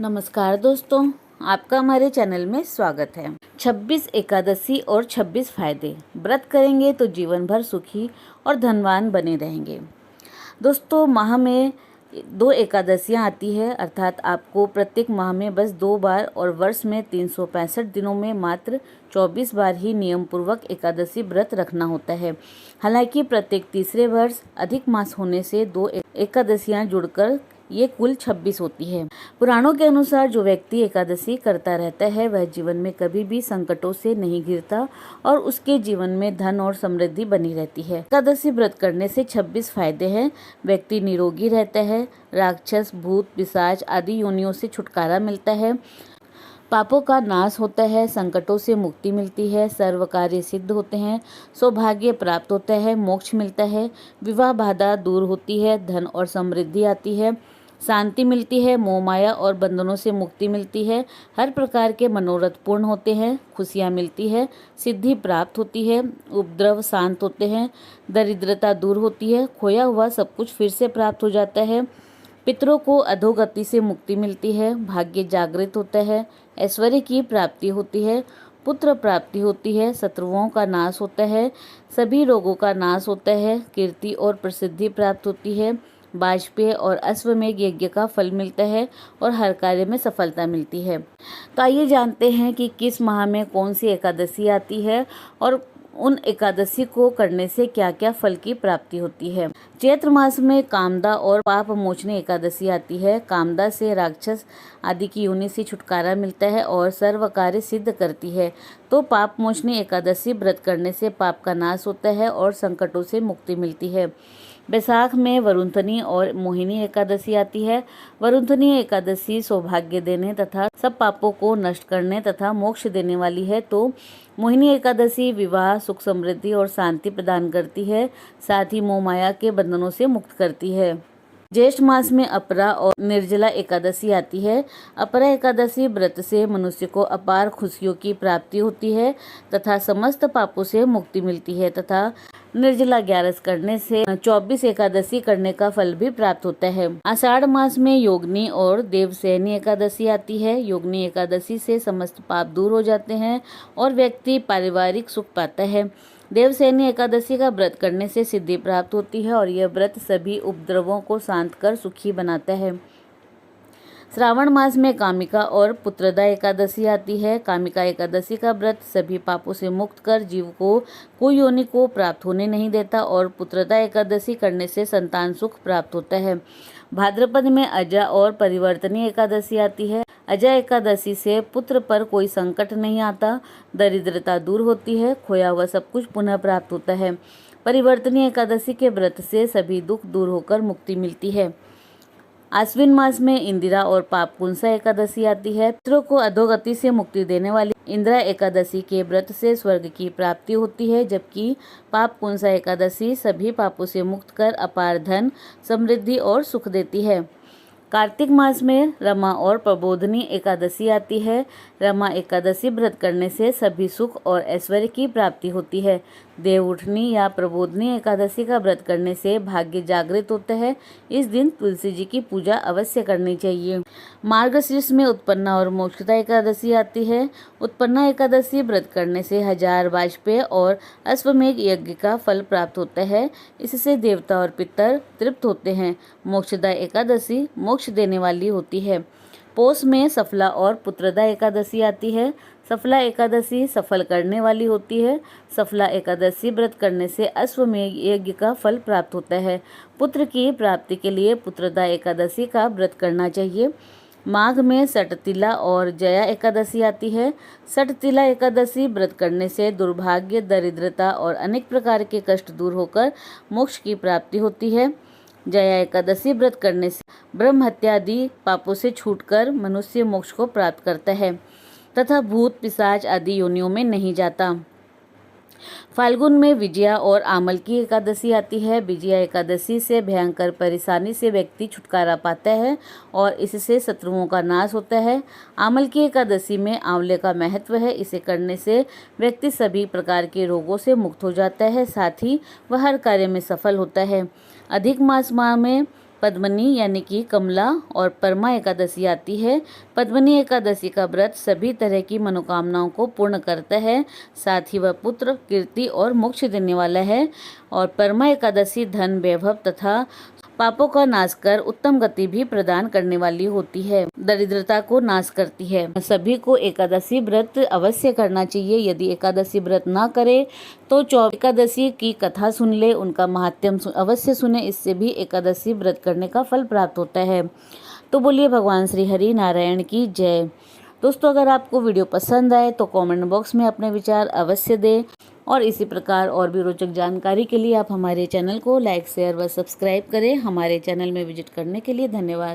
नमस्कार दोस्तों, आपका हमारे चैनल में स्वागत है। 26 एकादशी और 26 फायदे। व्रत करेंगे तो जीवन भर सुखी और धनवान बने रहेंगे। दोस्तों, माह में 2 एकादशियाँ आती है, अर्थात आपको प्रत्येक माह में बस 2 बार और वर्ष में 365 दिनों में मात्र 24 बार ही नियम पूर्वक एकादशी व्रत रखना होता है। हालांकि प्रत्येक तीसरे वर्ष अधिक मास होने से 2 एकादशियाँ जुड़कर ये कुल 26 होती है। पुराणों के अनुसार जो व्यक्ति एकादशी करता रहता है वह जीवन में कभी भी संकटों से नहीं घिरता और उसके जीवन में धन और समृद्धि बनी रहती है। एकादशी व्रत करने से 26 फायदे हैं। व्यक्ति निरोगी रहता है, राक्षस, भूत, पिशाच आदि योनियों से छुटकारा मिलता है, पापों का नाश होता है, संकटों से मुक्ति मिलती है, सर्व कार्य सिद्ध होते हैं, सौभाग्य प्राप्त होता है, मोक्ष मिलता है, विवाह बाधा दूर होती है, धन और समृद्धि आती है, शांति मिलती है, मोह माया और बंधनों से मुक्ति मिलती है, हर प्रकार के मनोरथ पूर्ण होते हैं, खुशियाँ मिलती है, सिद्धि प्राप्त होती है, उपद्रव शांत होते हैं, दरिद्रता दूर होती है, खोया हुआ सब कुछ फिर से प्राप्त हो जाता है, पितरों को अधोगति से मुक्ति मिलती है, भाग्य जागृत होता है, ऐश्वर्य की प्राप्ति होती है, पुत्र प्राप्ति होती है, शत्रुओं का नाश होता है, सभी रोगों का नाश होता है, कीर्ति और प्रसिद्धि प्राप्त होती है, वाजपेय और अश्वमेध यज्ञ का फल मिलता है और हर कार्य में सफलता मिलती है। तो आइए जानते हैं कि किस माह में कौन सी एकादशी आती है और उन एकादशी को करने से क्या क्या फल की प्राप्ति होती है। चैत्र मास में कामदा और पाप मोचनी एकादशी आती है। कामदा से राक्षस आदि की योनि से छुटकारा मिलता है और सर्व कार्य सिद्ध करती है। तो पाप मोचनी एकादशी व्रत करने से पाप का नाश होता है और संकटों से मुक्ति मिलती है। बैसाख में वरुणथनी और मोहिनी एकादशी आती है। वरुणथनी एकादशी सौभाग्य देने तथा सब पापों को नष्ट करने तथा मोक्ष देने वाली है, तो मोहिनी एकादशी विवाह, सुख, समृद्धि और शांति प्रदान करती है, साथ ही मोह माया के बंधनों से मुक्त करती है। ज्येष्ठ मास में अपरा और निर्जला एकादशी आती है। अपरा एकादशी व्रत से मनुष्य को अपार खुशियों की प्राप्ति होती है तथा समस्त पापों से मुक्ति मिलती है तथा निर्जला 11 करने से 24 एकादशी करने का फल भी प्राप्त होता है। आषाढ़ मास में योगिनी और देवसैनी एकादशी आती है। योगिनी एकादशी से समस्त पाप दूर हो जाते हैं और व्यक्ति पारिवारिक सुख पाता है। देवसैनी एकादशी का व्रत करने से सिद्धि प्राप्त होती है और यह व्रत सभी उपद्रवों को शांत कर सुखी बनाता है। श्रावण मास में कामिका और पुत्रदा एकादशी आती है। कामिका एकादशी का व्रत सभी पापों से मुक्त कर जीव को कोई योनि को प्राप्त होने नहीं देता और पुत्रदा एकादशी करने से संतान सुख प्राप्त होता है। भाद्रपद में अजा और परिवर्तनी एकादशी आती है। अजा एकादशी से पुत्र पर कोई संकट नहीं आता, दरिद्रता दूर होती है, खोया हुआ सब कुछ पुनः प्राप्त होता है। परिवर्तनी एकादशी के व्रत से सभी दुख दूर होकर मुक्ति मिलती है। आश्विन मास में इंदिरा और पापकुंसा एकादशी आती है। पितरों को अधोगति से मुक्ति देने वाली इंदिरा एकादशी के व्रत से स्वर्ग की प्राप्ति होती है, जबकि पापकुंसा एकादशी सभी पापों से मुक्त कर अपार धन, समृद्धि और सुख देती है। कार्तिक मास में रमा और प्रबोधनी एकादशी आती है। रमा एकादशी व्रत करने से सभी सुख और ऐश्वर्य की प्राप्ति होती है। देवउठनी या प्रबोधनी एकादशी का व्रत करने से भाग्य जागृत होता है। इस दिन तुलसी जी की पूजा अवश्य करनी चाहिए। मार्गशीर्ष में उत्पन्ना और मोक्षदा एकादशी आती है। उत्पन्ना एकादशी व्रत करने से 1000 वाजपेय और अश्वमेध यज्ञ का फल प्राप्त होता है। इससे देवता और पितर तृप्त होते हैं। मोक्षदा एकादशी मोक्ष देने वाली होती है। पोष में सफला और पुत्रदा एकादशी आती है। सफला एकादशी सफल करने वाली होती है। सफला एकादशी व्रत करने से अश्वमेध यज्ञ का फल प्राप्त होता है। पुत्र की प्राप्ति के लिए पुत्रदा एकादशी का व्रत करना चाहिए। माघ में सटतिला और जया एकादशी आती है। सटतिला एकादशी व्रत करने से दुर्भाग्य, दरिद्रता और अनेक प्रकार के कष्ट दूर होकर मोक्ष की प्राप्ति होती है। जया एकादशी व्रत करने से ब्रह्म हत्या आदि पापों से छूटकर मनुष्य मोक्ष को प्राप्त करता है तथा भूत, पिशाच आदि योनियों में नहीं जाता। फाल्गुन में विजया और आमल की एकादशी आती है। विजया एकादशी से भयंकर परेशानी से व्यक्ति छुटकारा पाता है और इससे शत्रुओं का नाश होता है। आमल की एकादशी में आंवले का महत्व है। इसे करने से व्यक्ति सभी प्रकार के रोगों से मुक्त हो जाता है, साथ ही वह हर कार्य में सफल होता है। अधिक मास माह में पद्मनी यानी कि कमला और परमा एकादशी आती है। पद्मनी एकादशी का व्रत सभी तरह की मनोकामनाओं को पूर्ण करता है, साथ ही वह पुत्र, कीर्ति और मोक्ष देने वाला है। और परमा एकादशी धन, वैभव तथा पापों का नाश कर उत्तम गति भी प्रदान करने वाली होती है, दरिद्रता को नाश करती है। सभी को एकादशी व्रत अवश्य करना चाहिए। यदि एकादशी व्रत ना करे तो एकादशी की कथा सुन ले, उनका महात्म्य अवश्य सुने, इससे भी एकादशी व्रत करने का फल प्राप्त होता है। तो बोलिए भगवान श्री हरि नारायण की जय। दोस्तों, अगर आपको वीडियो पसंद आए तो कमेंट बॉक्स में अपने विचार अवश्य दें और इसी प्रकार और भी रोचक जानकारी के लिए आप हमारे चैनल को लाइक, शेयर व सब्सक्राइब करें। हमारे चैनल में विजिट करने के लिए धन्यवाद।